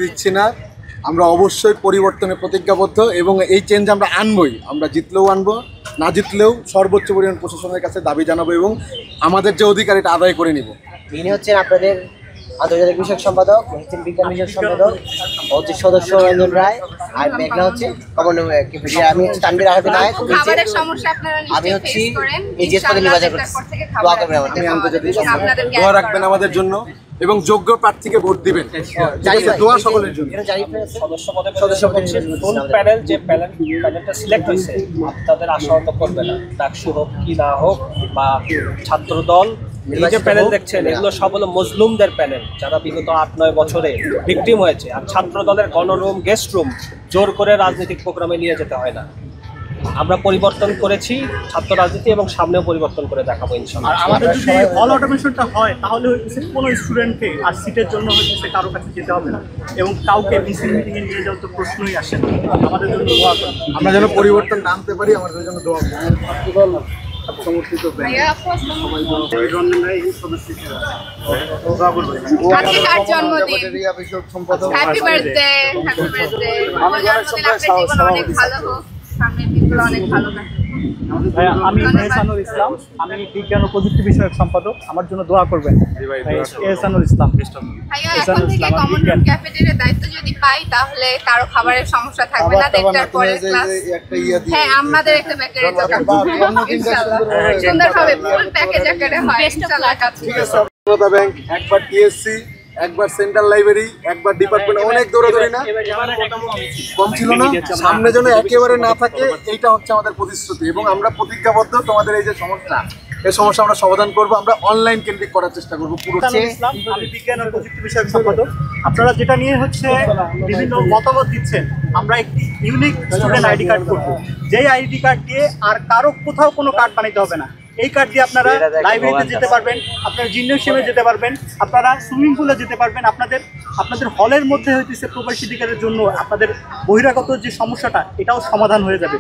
দিচ্ছি না, আমরা অবশ্যই পরিবর্তনে প্রতিজ্ঞাবদ্ধ এবং এই চেঞ্জ আমরা আনবই। আমরা জিতলেও আনবো, না জিতলেও সর্বোচ্চ পরিমাণ প্রশাসনের কাছে দাবি জানাবো এবং আমাদের যে অধিকার এটা আদায় করে নিব। ইনি হচ্ছেন আপনাদের আন্তর্জাতিক বিষয়ক সম্পাদক, হচ্ছেন বিজ্ঞান বিষয়ক সম্পাদক, হচ্ছে সদস্য রঞ্জন রায়, আর মেঘনা হচ্ছে আমি হচ্ছে তানভীর আহমেদ নায়ক। আমি হচ্ছি এজিএস পদে নির্বাচন করছি। আমি আন্তর্জাতিক দোয়া রাখবেন আমাদের জন্য এবং যোগ্য প্রার্থীকে ভোট দিবেন। দোয়া সকলের জন্য। সদস্য কোন প্যানেল, যে প্যানেলটা সিলেক্ট হয়েছে তাদের আশাহত করবে না, ডাকসু হোক কি না হোক বা ছাত্র দল, এই যে প্যানেল দেখছেন এগুলো সব হলো মজলুমদের প্যানেল, যারা বিগত 8-9 বছরে ভিকটিম হয়েছে। আর ছাত্র দলের গণরুম, গেস্ট রুম জোর করে রাজনৈতিক প্রোগ্রামে নিয়ে যেতে হয় না। আমরা পরিবর্তন করেছি ছাত্র রাজনীতি এবং সামনেও পরিবর্তন করে দেখাবো ইনশাআল্লাহ। আর আমাদের যদি অল অটোমেশনটা হয় তাহলে হচ্ছে কোনো স্টুডেন্টকে আর সিটের জন্য হচ্ছে কারো কাছে যেতে হবে না এবং কাউকে মিছিল মিটিংয়ে নিয়ে যাওয়ার তো প্রশ্নই আসে না। আমাদের জন্য দোয়া করুন, আমরা যেন পরিবর্তন আনতে পারি, আমাদের জন্য দোয়া করুন। সমর্থিত আমি এহসানুল ইসলাম, আমি বিজ্ঞান ও প্রযুক্তি বিষয়ক সম্পাদক। আমার জন্য দোয়া করবেন। এহসানুল ইসলাম। দায়িত্ব যদি পাই তাহলে কারো খাবারের সমস্যা থাকবে না। দেড়টার পরে ক্লাস, হ্যাঁ আমাদের একটা প্যাকেজ সুন্দরভাবে ফুল প্যাকেজ আকারে হয় ইনশাআল্লাহ। ব্যাংক, একবার টিএসসি, একবার সেন্ট্রাল লাইব্রেরি, একবার ডিপার্টমেন্ট, অনেক দৌড়াদৌড়ি না কম ছিল না। সামনে যেন একেবারে না থাকে, এইটা হচ্ছে আমাদের প্রতিশ্রুতি এবং আমরা প্রতিজ্ঞাবদ্ধ। তোমাদের এই যে সমস্যা, এই সমস্যা আমরা সমাধান করবো। আমরা অনলাইন কেন্দ্রিক করার চেষ্টা করবো পুরো। আমি বিজ্ঞান ও প্রযুক্তি বিষয়ক সম্পাদক। আপনারা যেটা নিয়ে হচ্ছে বিভিন্ন মতামত দিচ্ছেন, আমরা একটি ইউনিক স্টুডেন্ট আইডি কার্ড করবো, যেই আইডি কার্ড দিয়ে আর কারো কোথাও কোনো কার্ড বানাইতে হবে না। এই কার্ড দিয়ে আপনারা লাইব্রেরিতে যেতে পারবেন, আপনারা জিমনেশিয়ামে যেতে পারবেন, আপনারা সুইমিং পুলে যেতে পারবেন। আপনাদের হলের মধ্যে হইতেছে প্রবেশাধিকারের জন্য আপনাদের বহিরাগত যে সমস্যাটা, এটাও সমাধান হয়ে যাবে।